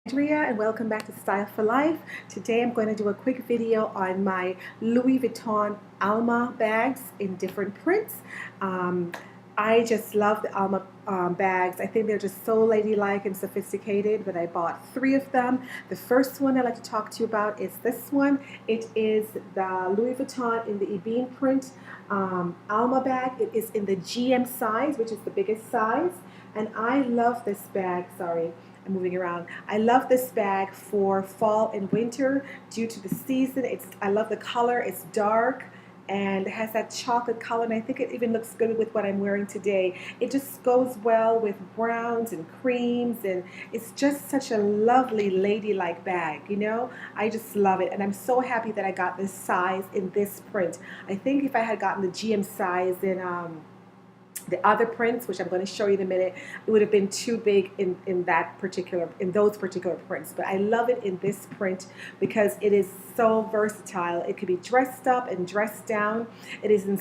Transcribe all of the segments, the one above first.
Andrea, and welcome back to Style for Life. Today I'm going to do a quick video on my Louis Vuitton Alma bags in different prints. Um, I just love the Alma bags. I think they're just so ladylike and sophisticated, but I bought three of them. The first one I'd like to talk to you about is this one. It is the Louis Vuitton in the Ebene print Alma bag. It is in the GM size, which is the biggest size. And I love this bag, sorry. I'm moving around. I love this bag for fall and winter due to the season. I love the color. It's dark and it has that chocolate color, and I think it even looks good with what I'm wearing today. It just goes well with browns and creams, and it's just such a lovely ladylike bag, you know? I just love it, and I'm so happy that I got this size in this print. I think if I had gotten the GM size in the other prints, which I'm going to show you in a minute, it would have been too big in those particular prints. But I love it in this print because it is so versatile. It could be dressed up and dressed down. It is in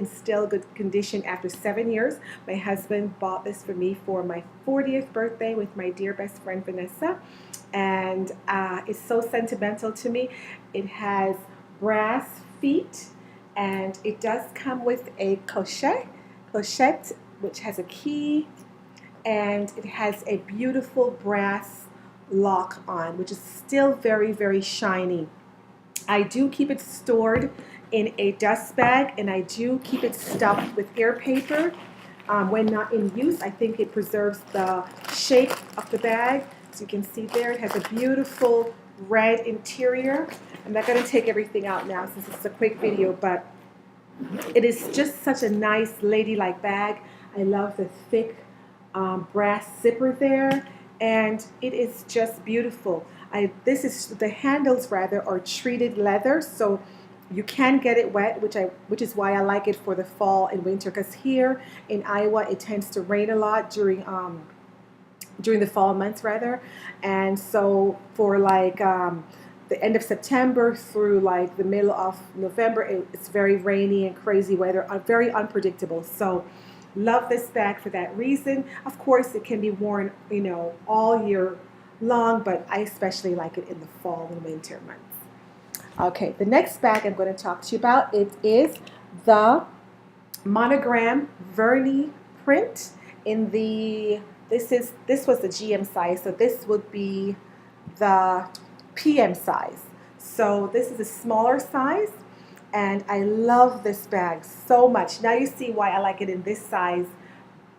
still good condition after 7 years. My husband bought this for me for my 40th birthday with my dear best friend Vanessa, and it's so sentimental to me. It has brass feet, and it does come with a clochette, which has a key, and it has a beautiful brass lock on, which is still very, very shiny. I do keep it stored in a dust bag, and I do keep it stuffed with air paper when not in use. I think it preserves the shape of the bag. So you can see there, it has a beautiful red interior. I'm not going to take everything out now since it's a quick video, but it is just such a nice ladylike bag. I love the thick brass zipper there, and it is just beautiful. The handles rather are treated leather, so you can get it wet, which is why I like it for the fall and winter, because here in Iowa it tends to rain a lot during the fall months rather, and so for like the end of September through like the middle of November, it's very rainy and crazy weather, very unpredictable. So love this bag for that reason. Of course, it can be worn, you know, all year long, but I especially like it in the fall and winter months. Okay, the next bag I'm going to talk to you about, it is the monogram Vernis print in the this was the GM size, so this would be the PM size. So this is a smaller size, and I love this bag so much. Now you see why I like it in this size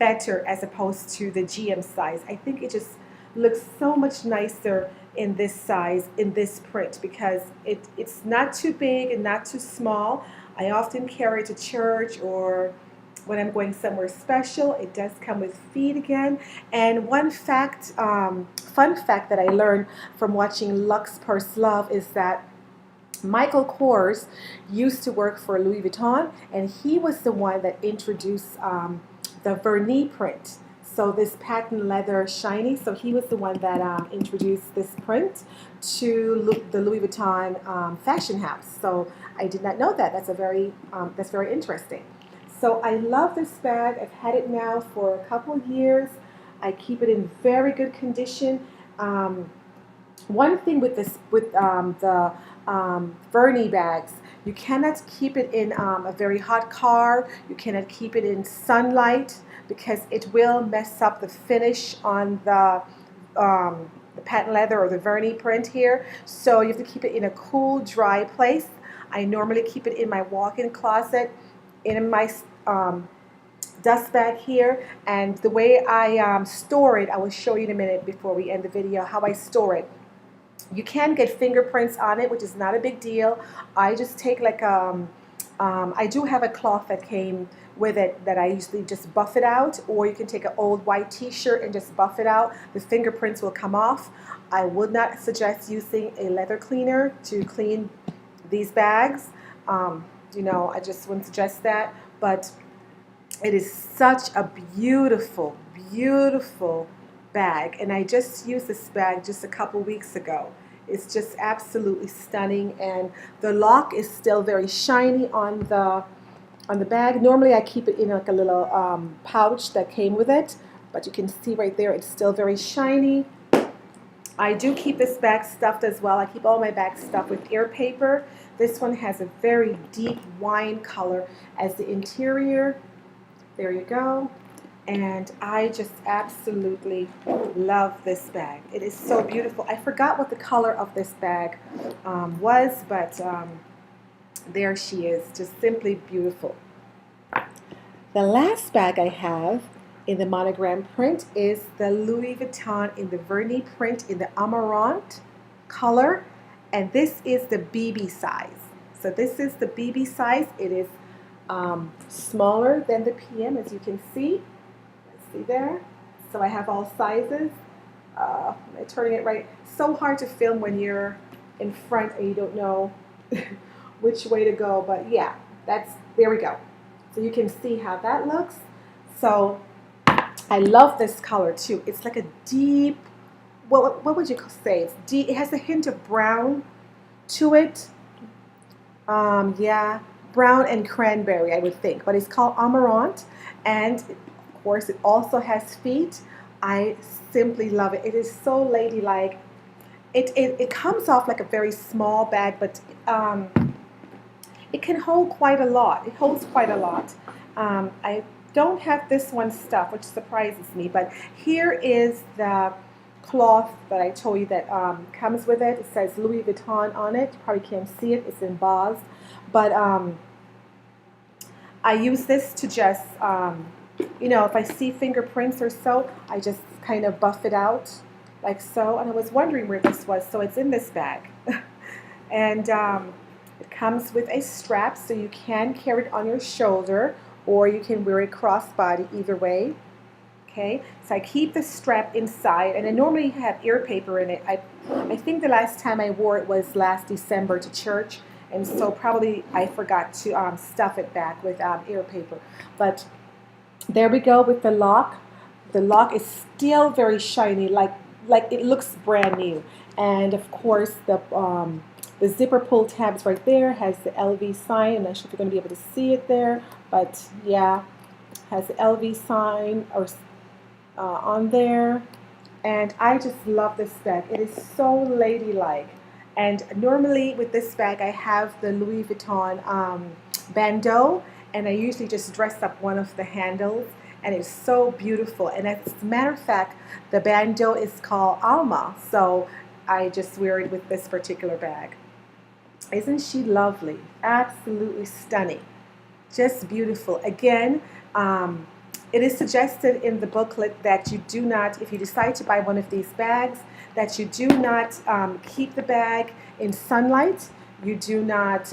better as opposed to the GM size. I think it just looks so much nicer in this size, in this print, because it's not too big and not too small. I often carry it to church or when I'm going somewhere special. It does come with feet again. And one fact, fun fact that I learned from watching Lux Purse Love is that Michael Kors used to work for Louis Vuitton, and he was the one that introduced the Vernis print. So this patent leather shiny, so he was the one that introduced this print to the Louis Vuitton fashion house. So I did not know that. That's very interesting. So I love this bag. I've had it now for a couple years. I keep it in very good condition. One thing with the Vernis bags, you cannot keep it in a very hot car. You cannot keep it in sunlight because it will mess up the finish on the patent leather or the Vernis print here. So you have to keep it in a cool, dry place. I normally keep it in my walk-in closet, in my dust bag here, and the way I store it, I will show you in a minute before we end the video how I store it. You can get fingerprints on it, which is not a big deal. I just take like I do have a cloth that came with it that I usually just buff it out, or you can take an old white t-shirt and just buff it out. The fingerprints will come off. I would not suggest using a leather cleaner to clean these bags. You know, I just wouldn't suggest that, but it is such a beautiful, beautiful bag, and I just used this bag just a couple weeks ago. It's just absolutely stunning, and the lock is still very shiny on the bag. Normally I keep it in like a little pouch that came with it, but you can see right there it's still very shiny. I do keep this bag stuffed as well. I keep all my bags stuffed with air paper. This one has a very deep wine color as the interior. There you go. And I just absolutely love this bag. It is so beautiful. I forgot what the color of this bag was, but there she is, just simply beautiful. The last bag I have in the monogram print is the Louis Vuitton in the Vernis print in the Amarant color, and this is the BB size. So this is the BB size. It is smaller than the PM, as you can see. Let's see there. So I have all sizes. I'm turning it right. So hard to film when you're in front and you don't know which way to go, but yeah, there we go. So you can see how that looks. So I love this color too. It's like a deep, what would you say? It's deep. It has a hint of brown to it. Yeah, brown and cranberry, I would think. But it's called Amarant, and of course it also has feet. I simply love it. It is so ladylike. It comes off like a very small bag, but it can hold quite a lot. It holds quite a lot. I don't have this one stuffed, which surprises me, but here is the cloth that I told you that comes with it. It says Louis Vuitton on it. You probably can't see it. It's embossed. But I use this to just, you know, if I see fingerprints or so, I just kind of buff it out like so. And I was wondering where this was, so it's in this bag. And it comes with a strap, so you can carry it on your shoulder, or you can wear it crossbody, either way. Okay, so I keep the strap inside, and I normally have ear paper in it. I think the last time I wore it was last December to church, and so probably I forgot to stuff it back with ear paper. But there we go with the lock. The lock is still very shiny, like it looks brand new. And of course the zipper pull tab is right there, has the LV sign. I'm not sure if you're going to be able to see it there, but yeah, has the LV sign or on there. And I just love this bag. It is so ladylike. And normally with this bag I have the Louis Vuitton bandeau, and I usually just dress up one of the handles, and it's so beautiful. And as a matter of fact, the bandeau is called Alma, so I just wear it with this particular bag. Isn't she lovely? Absolutely stunning. Just beautiful. Again, it is suggested in the booklet that you do not, if you decide to buy one of these bags, that you do not keep the bag in sunlight. You do not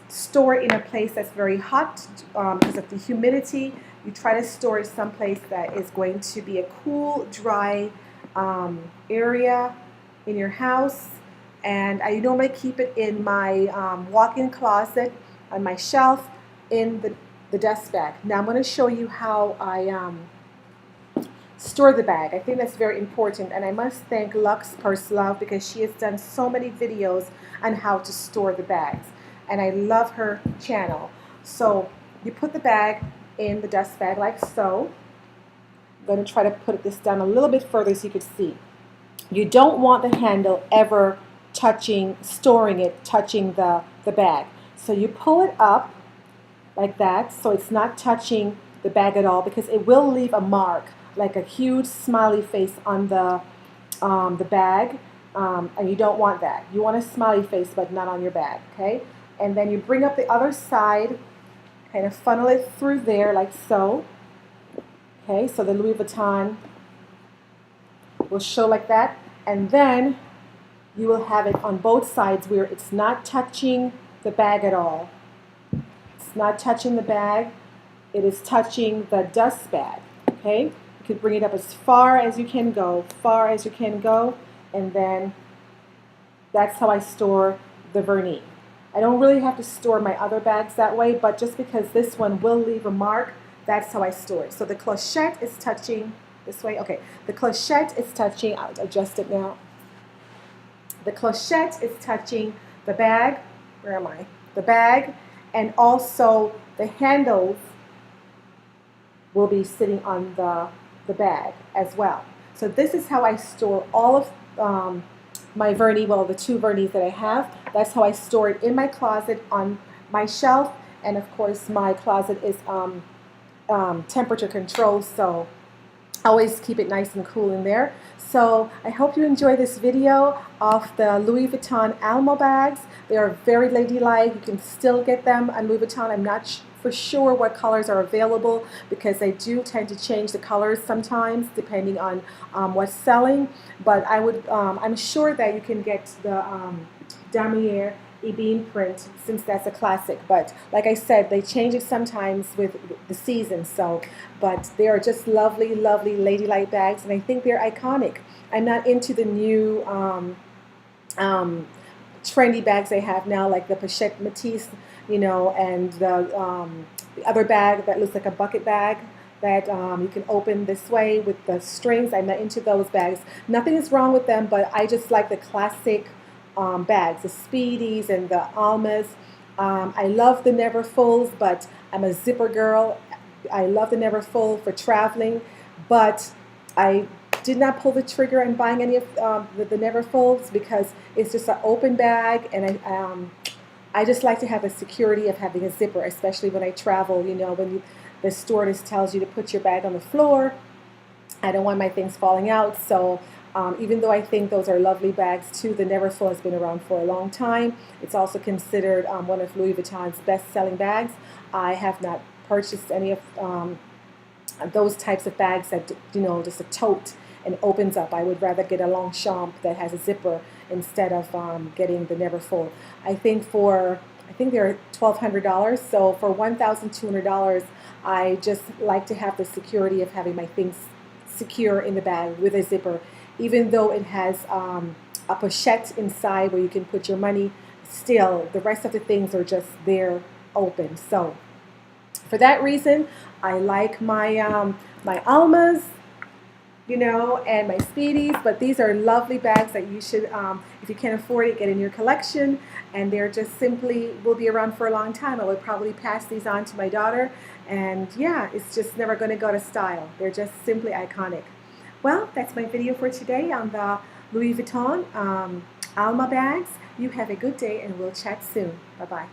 store it in a place that's very hot because of the humidity. You try to store it someplace that is going to be a cool, dry area in your house. And I normally keep it in my walk-in closet on my shelf in the dust bag. Now I'm going to show you how I store the bag. I think that's very important, and I must thank Lux Purse Love because she has done so many videos on how to store the bags, and I love her channel. So you put the bag in the dust bag like so. I'm going to try to put this down a little bit further so you can see. You don't want the handle ever storing it, touching the bag. So you pull it up like that, so it's not touching the bag at all, because it will leave a mark, like a huge smiley face on the bag, and you don't want that. You want a smiley face, but not on your bag, okay? And then you bring up the other side, kind of funnel it through there like so. Okay, so the Louis Vuitton will show like that, and then you will have it on both sides where it's not touching the bag at all. It's not touching the bag. It is touching the dust bag. Okay? You can bring it up as far as you can go, and then that's how I store the Vernis. I don't really have to store my other bags that way, but just because this one will leave a mark, that's how I store it. So the clochette is touching this way. Okay, the clochette is touching, I'll adjust it now. The clochette is touching the bag, where am I? The bag, and also the handles will be sitting on the bag as well. So this is how I store all of my Vernis, well, the 2 Vernis that I have. That's how I store it in my closet on my shelf. And of course, my closet is temperature controlled, so always keep it nice and cool in there. So I hope you enjoy this video of the Louis Vuitton Alma bags. They are very ladylike. You can still get them on Louis Vuitton. I'm not for sure what colors are available because they do tend to change the colors sometimes depending on what's selling. But I'm sure that you can get the Damier Ebene print, since that's a classic. But like I said, they change it sometimes with the season. So, but they are just lovely, lovely ladylike bags, and I think they're iconic. I'm not into the new trendy bags they have now, like the Pochette Matisse, you know, and the other bag that looks like a bucket bag that you can open this way with the strings. I'm not into those bags. Nothing is wrong with them, but I just like the classic bags, the Speedies and the Almas. I love the Neverfulls, but I'm a zipper girl. I love the Neverfull for traveling, but I did not pull the trigger on buying any of the Neverfulls because it's just an open bag, and I just like to have the security of having a zipper, especially when I travel. You know, when the stewardess tells you to put your bag on the floor, I don't want my things falling out. So even though I think those are lovely bags too, the Neverfull has been around for a long time. It's also considered one of Louis Vuitton's best-selling bags. I have not purchased any of those types of bags that, you know, just a tote and opens up. I would rather get a Longchamp that has a zipper instead of getting the Neverfull. I think they're $1,200. So for $1,200, I just like to have the security of having my things secure in the bag with a zipper. Even though it has a pochette inside where you can put your money, still the rest of the things are just there open. So for that reason, I like my my Almas, you know, and my Speedies. But these are lovely bags that you should, if you can't afford it, get in your collection. And they're just simply will be around for a long time. I would probably pass these on to my daughter. And yeah, it's just never going to go out of style. They're just simply iconic. Well, that's my video for today on the Louis Vuitton Alma bags. You have a good day, and we'll chat soon. Bye-bye.